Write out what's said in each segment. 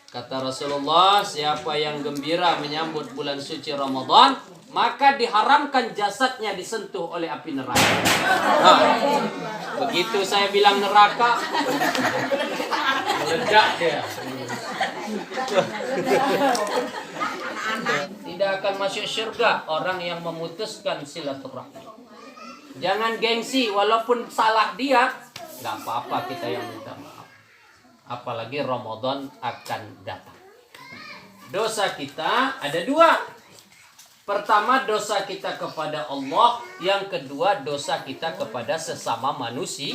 Kata Rasulullah, siapa yang gembira menyambut bulan suci Ramadan, maka diharamkan jasadnya disentuh oleh api neraka. Nah, begitu saya bilang neraka, meledak dia. Tidak akan masuk surga orang yang memutuskan silaturahmi. Jangan gengsi, walaupun salah dia, nggak apa-apa kita yang minta maaf. Apalagi Ramadan akan datang. Dosa kita ada dua. Pertama, dosa kita kepada Allah. Yang kedua, dosa kita kepada sesama manusia.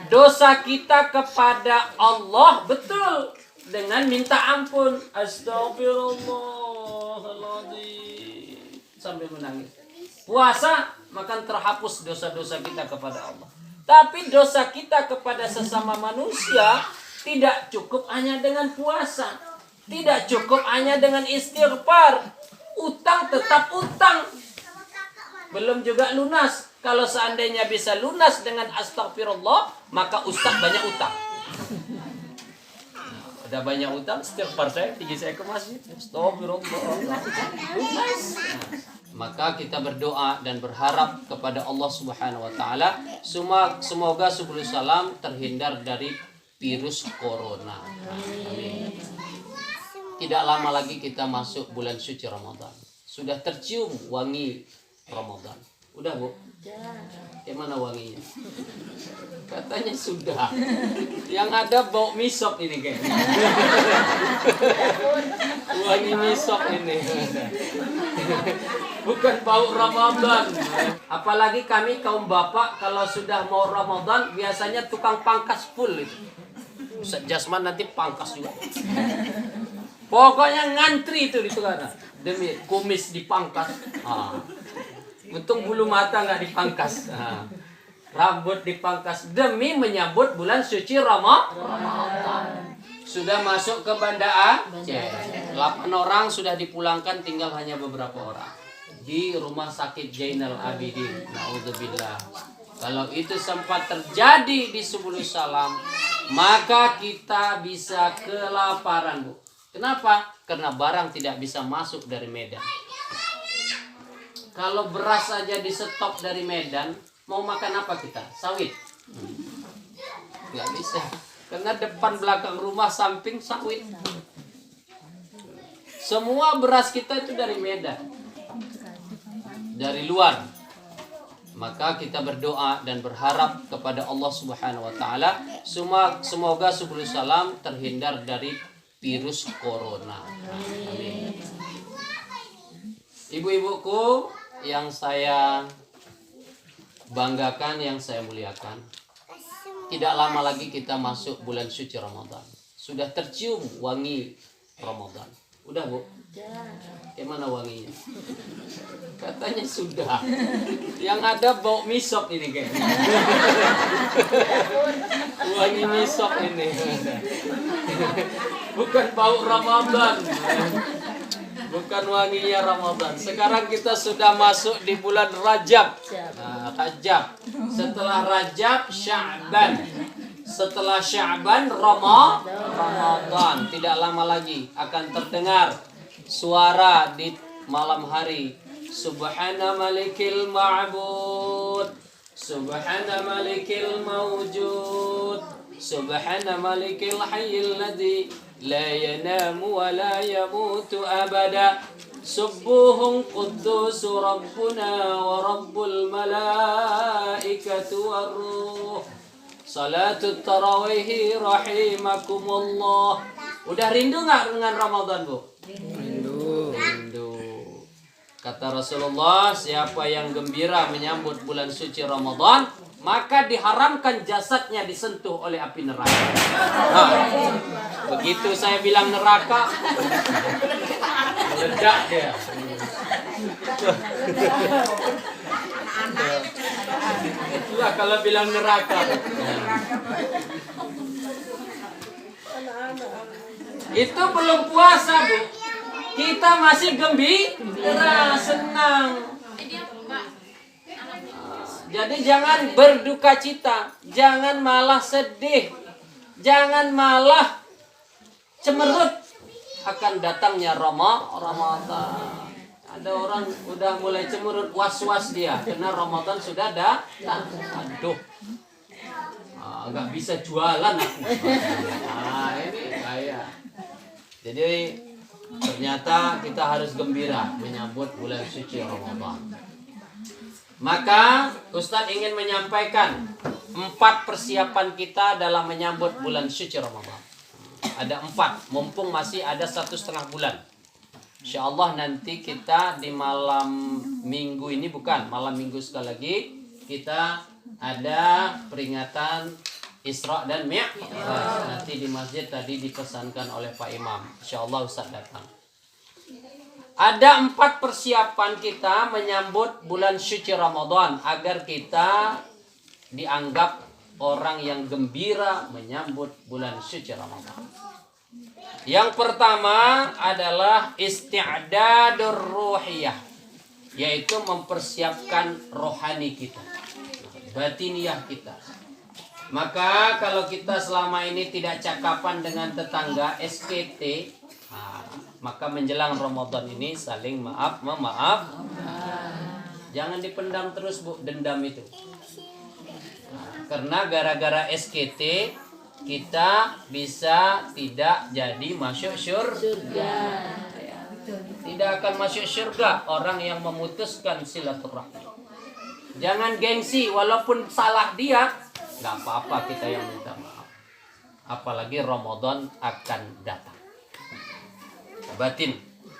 Dosa kita kepada Allah betul dengan minta ampun. Astagfirullahaladzim. Sambil menangis. Puasa, maka terhapus dosa-dosa kita kepada Allah. Tapi dosa kita kepada sesama manusia tidak cukup hanya dengan puasa. Tidak cukup hanya dengan istighfar. Utang tetap utang. Belum juga lunas. Kalau seandainya bisa lunas dengan astagfirullah, maka ustaz banyak utang. Ada banyak utang, istighfar saya, pergi saya ke masjid. Astagfirullah. Lunas. Maka kita berdoa dan berharap kepada Allah Subhanahu wa taala semoga sebelum salam terhindar dari virus corona. Amin. Tidak lama lagi kita masuk bulan suci Ramadan. Sudah tercium wangi Ramadan. Udah, Bu? Gimana wanginya? Katanya sudah. Yang ada bau misok ini kayaknya. Wangi misok ini. Bukan bau Ramadan. Apalagi kami kaum bapak kalau sudah mau Ramadan biasanya tukang pangkas full itu. Ustaz Jasman nanti pangkas juga. Pokoknya ngantri itu di tukang. Demi kumis dipangkas. Untung bulu mata nggak dipangkas. Rambut dipangkas demi menyambut bulan suci Ramadan. Sudah masuk ke Banda Aceh. 8 orang sudah dipulangkan, tinggal hanya beberapa orang di rumah sakit Zainal Abidin. Naudzubillah. Kalau itu sempat terjadi di Subul Salam, maka kita bisa kelaparan, Bu. Kenapa? Karena barang tidak bisa masuk dari Medan. Kalau beras saja di stop dari Medan, mau makan apa kita? Sawit. Nggak bisa. Karena depan belakang rumah samping sawit. Semua beras kita itu dari Medan. Dari luar. Maka kita berdoa dan berharap kepada Allah Subhanahu wa taala semoga sebelum salam terhindar dari virus corona. Amin. Ibu-ibuku yang saya banggakan, yang saya muliakan, tidak lama lagi kita masuk bulan suci Ramadan. Sudah tercium wangi Ramadan. Udah, Bu? Gimana wanginya? Katanya sudah. Yang ada bau misok ini kayaknya. Wangi misok ini. Bukan bau Ramadan. Bukan wanginya Ramadan. Sekarang kita sudah masuk di bulan Rajab. Rajab. Setelah Rajab, Sya'ban. Setelah Sya'ban, Ramadan. Tidak lama lagi akan terdengar suara di malam hari. Subhana malikil ma'bud, Subhana malikil mawjud, Subhana malikil hayyil ladzi la yanamu wa la yamutu abada. Subbuhun quddus rabbuna wa rabbul malaikatu warruh. Salatut tarawih rahimakumullah. Udah rindu nggak dengan Ramadan, Bu? Rindu. Kata Rasulullah, siapa yang gembira menyambut bulan suci Ramadan, maka diharamkan jasadnya disentuh oleh api neraka. Nah, begitu saya bilang neraka, meledak dia. Itulah kalau bilang neraka. Itu belum puasa, Bu. Kita masih gembira, senang. Jadi jangan berduka cita, jangan malah sedih, jangan malah cemerut akan datangnya Ramadan. Ada orang udah mulai cemerut, was-was dia karena Ramadan sudah datang. Aduh, nggak bisa jualan aku. Ini kayak. Jadi ternyata kita harus gembira menyambut bulan suci Ramadan. Maka Ustadz ingin menyampaikan 4 persiapan kita dalam menyambut bulan suci Ramadan. Ada 4, mumpung masih ada 1,5 bulan. Insya Allah nanti kita di malam minggu ini, malam minggu sekali lagi, kita ada peringatan Isra dan Mi'raj. Nanti di masjid tadi dipesankan oleh Pak Imam. Insya Allah Ustaz datang. Ada 4 persiapan kita menyambut bulan suci Ramadan agar kita dianggap orang yang gembira menyambut bulan suci Ramadan. Yang pertama adalah isti'dadur ruhiyah, yaitu mempersiapkan rohani kita, batiniah kita. Maka kalau kita selama ini tidak cakapan dengan tetangga SKT, maka menjelang Ramadan ini saling memaaf. Jangan dipendam terus, Bu, dendam itu. Karena gara-gara SKT kita bisa tidak jadi masuk surga. Tidak akan masuk surga orang yang memutuskan silaturahmi. Jangan gengsi, walaupun salah dia, nggak apa-apa kita yang minta maaf. Apalagi Ramadan akan datang. Batin,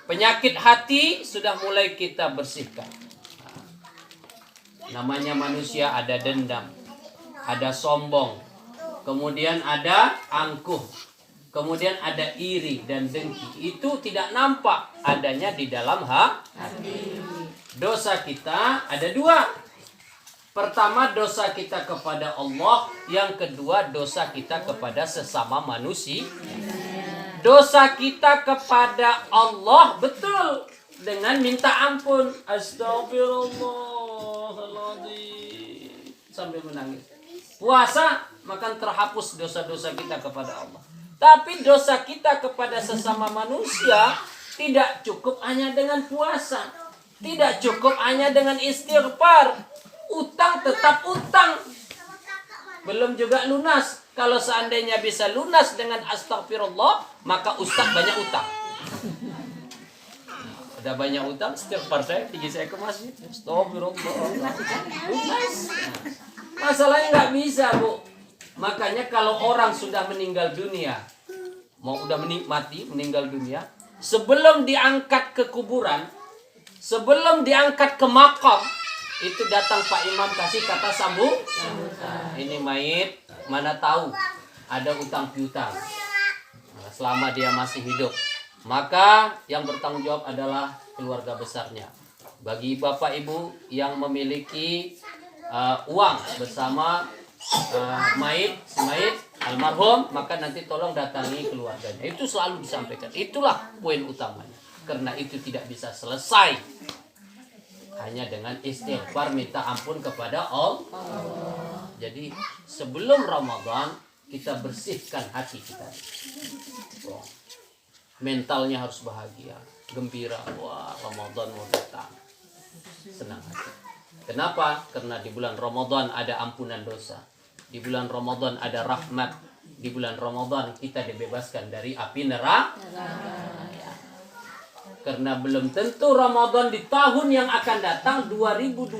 penyakit hati sudah mulai kita bersihkan. Namanya manusia ada dendam, ada sombong, kemudian ada angkuh, kemudian ada iri dan dengki. Itu tidak nampak adanya di dalam hati. Dosa kita ada 2. Pertama, dosa kita kepada Allah. Yang kedua, dosa kita kepada sesama manusia. Dosa kita kepada Allah betul dengan minta ampun. Astagfirullahaladzim. Sambil menangis. Puasa, maka terhapus dosa-dosa kita kepada Allah. Tapi dosa kita kepada sesama manusia tidak cukup hanya dengan puasa. Tidak cukup hanya dengan istighfar. Utang tetap utang. Belum juga lunas. Kalau seandainya bisa lunas dengan astagfirullah, maka ustaz banyak utang. Udah banyak utang, istighfar saya, pergi saya ke masjid. Astagfirullah. Lunas. Masalahnya nggak bisa, Bu. Makanya kalau orang sudah meninggal dunia, udah meninggal dunia, sebelum diangkat ke kuburan, sebelum diangkat ke makam, itu datang Pak Imam kasih kata sambung. Ini mayit, mana tahu ada utang piutang selama dia masih hidup. Maka yang bertanggung jawab adalah keluarga besarnya. Bagi bapak ibu yang memiliki uang bersama mayit almarhum, maka nanti tolong datangi keluarganya. Itu selalu disampaikan. Itulah poin utamanya. Karena itu tidak bisa selesai hanya dengan istighfar minta ampun kepada Allah. Jadi sebelum Ramadan kita bersihkan hati kita. Mentalnya harus bahagia, gembira. Wah, Ramadan mau datang. Senang hati. Kenapa? Karena di bulan Ramadan ada ampunan dosa. Di bulan Ramadan ada rahmat. Di bulan Ramadan kita dibebaskan dari api neraka. Karena belum tentu Ramadan di tahun yang akan datang 2021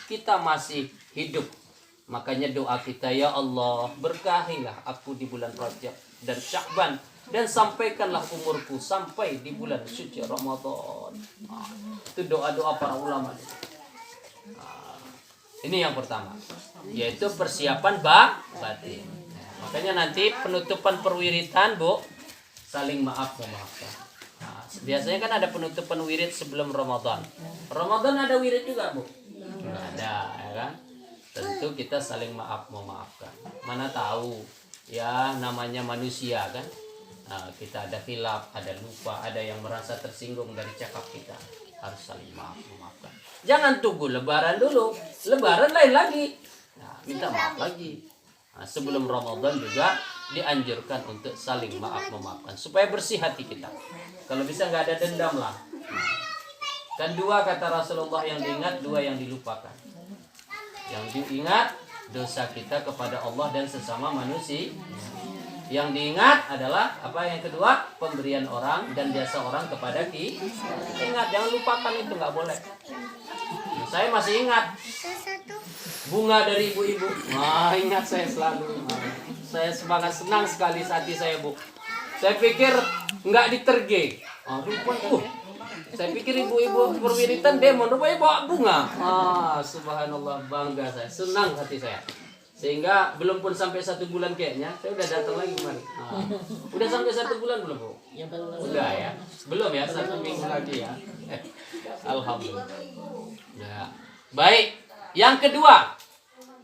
kita masih hidup. Makanya doa kita, ya Allah, berkahilah aku di bulan Rajab dan Sya'ban, dan sampaikanlah umurku sampai di bulan suci Ramadan. Itu doa-doa para ulama. Ini yang pertama, yaitu persiapan batin. Makanya nanti penutupan perwiritan, Bu, saling memaafkan. Biasanya kan ada penutupan wirid sebelum Ramadan. Ramadan ada wirid juga, Bu? Nggak ada, ya kan? Tentu kita saling memaafkan. Mana tahu, ya namanya manusia kan. Kita ada khilaf, ada lupa, ada yang merasa tersinggung dari cakap kita. Harus saling memaafkan. Jangan tunggu Lebaran dulu. Lebaran lain lagi. Minta maaf lagi. Sebelum Ramadan juga dianjurkan untuk saling maaf-memaafkan supaya bersih hati kita. Kalau bisa nggak ada dendam lah. Kan dua kata Rasulullah, yang diingat, dua yang dilupakan. Yang diingat dosa kita kepada Allah dan sesama manusia. Yang diingat adalah apa? Yang kedua, pemberian orang dan jasa orang kepada kita. Ingat, jangan lupakan itu, nggak boleh. Saya masih ingat bunga dari ibu-ibu. Wah, ingat saya selalu. Saya semangat, senang sekali hati saya, Bu. Saya pikir nggak diterge. Saya pikir ibu-ibu perwiritan demon, rupanya bawa bunga. Subhanallah, bangga saya, senang hati saya. Sehingga belum pun sampai 1 bulan kayaknya, saya udah datang lagi kemarin. Udah sampai 1 bulan belum, Bu? Ya, belum. Udah ya? Belum ya, 1 minggu lagi ya. Alhamdulillah. Ya. Baik, yang kedua,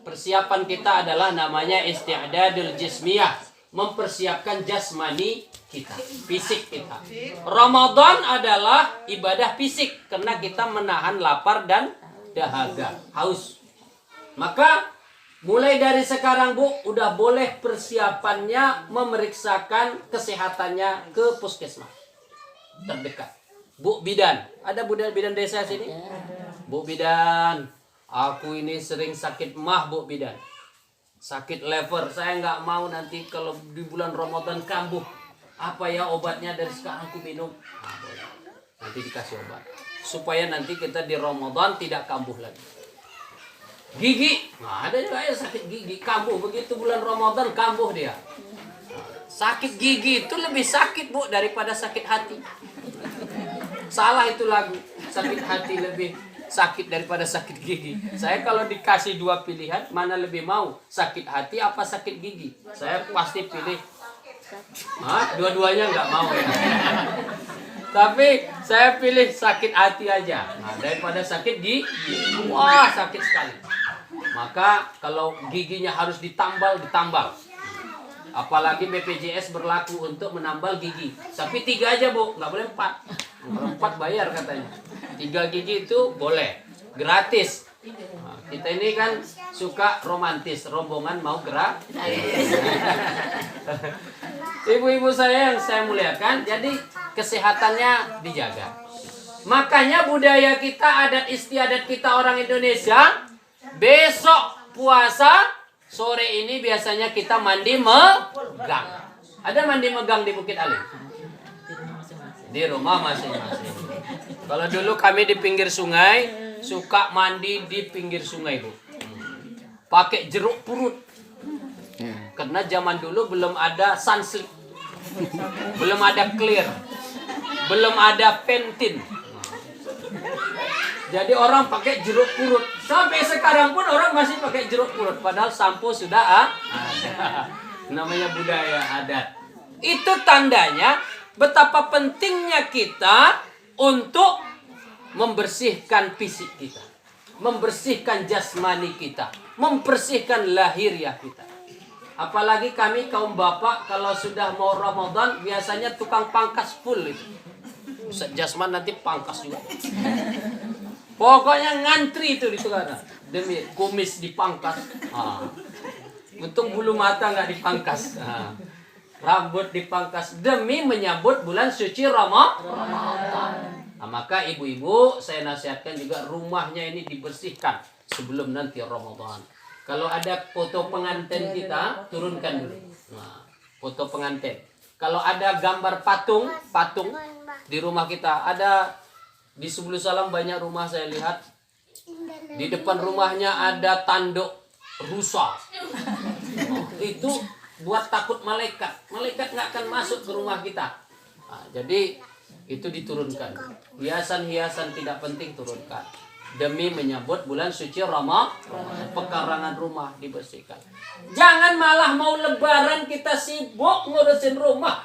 persiapan kita adalah namanya isti'dadul jismiyah, mempersiapkan jasmani kita, fisik kita. Ramadan adalah ibadah fisik karena kita menahan lapar dan dahaga, haus. Maka mulai dari sekarang, Bu, udah boleh persiapannya memeriksakan kesehatannya ke puskesmas terdekat. Bu Bidan, ada bidan desa sini? Bu Bidan, aku ini sering sakit mah, Bu Bidan. Sakit lever, saya nggak mau nanti kalau di bulan Ramadan kambuh. Apa ya obatnya dari sekarang aku minum? Boleh. Nanti dikasih obat supaya nanti kita di Ramadan tidak kambuh lagi. Gigi, ada juga ya sakit gigi, kambuh begitu bulan Ramadan, kambuh dia. Sakit gigi itu lebih sakit, Bu, daripada sakit hati. Salah itu lagu, sakit hati lebih sakit daripada sakit gigi. Saya kalau dikasih 2 pilihan, mana lebih mau, sakit hati apa sakit gigi? Saya pasti pilih, dua-duanya nggak mau ya. Tapi saya pilih sakit hati aja, daripada sakit gigi. Wah, sakit sekali. Maka kalau giginya harus ditambal. Apalagi BPJS berlaku untuk menambal gigi. Tapi 3 aja, Bu, nggak boleh 4. Kalau 4 bayar katanya. 3 gigi itu boleh, gratis. Kita ini kan suka romantis, rombongan mau gratis. Ibu-ibu saya yang saya muliakan, jadi kesehatannya dijaga. Makanya budaya kita, adat istiadat kita orang Indonesia, besok puasa sore ini biasanya kita mandi megang. Ada mandi megang di Bukit Alim? Di rumah masing-masing. Kalau dulu kami di pinggir sungai, suka mandi di pinggir sungai, Bu. Pakai jeruk purut. Karena zaman dulu belum ada sunsilk, belum ada clear, belum ada pentin. Jadi orang pakai jeruk purut. Sampai sekarang pun orang masih pakai jeruk purut. Padahal sampo sudah ada. Namanya budaya adat. Itu tandanya betapa pentingnya kita untuk membersihkan fisik kita, membersihkan jasmani kita, membersihkan lahiriah kita. Apalagi kami kaum bapak kalau sudah mau Ramadan biasanya tukang pangkas full itu. Ustaz Jasman nanti pangkas juga. Pokoknya ngantri itu di tukang demi kumis dipangkas. Untung bulu mata nggak dipangkas. Rambut dipangkas demi menyambut bulan suci Ramadan. Maka ibu-ibu saya nasihatkan juga rumahnya ini dibersihkan sebelum nanti Ramadan. Kalau ada foto pengantin kita, turunkan dulu. Foto pengantin. Kalau ada gambar patung di rumah kita, ada di Subul Salam banyak rumah saya lihat. Di depan rumahnya ada tanduk rusa. Itu buat takut malaikat. Malaikat nggak akan masuk ke rumah kita. Jadi itu diturunkan. Hiasan-hiasan tidak penting turunkan. Demi menyambut bulan suci Ramadan, pekarangan rumah dibersihkan. Jangan malah mau lebaran kita sibuk ngurusin rumah.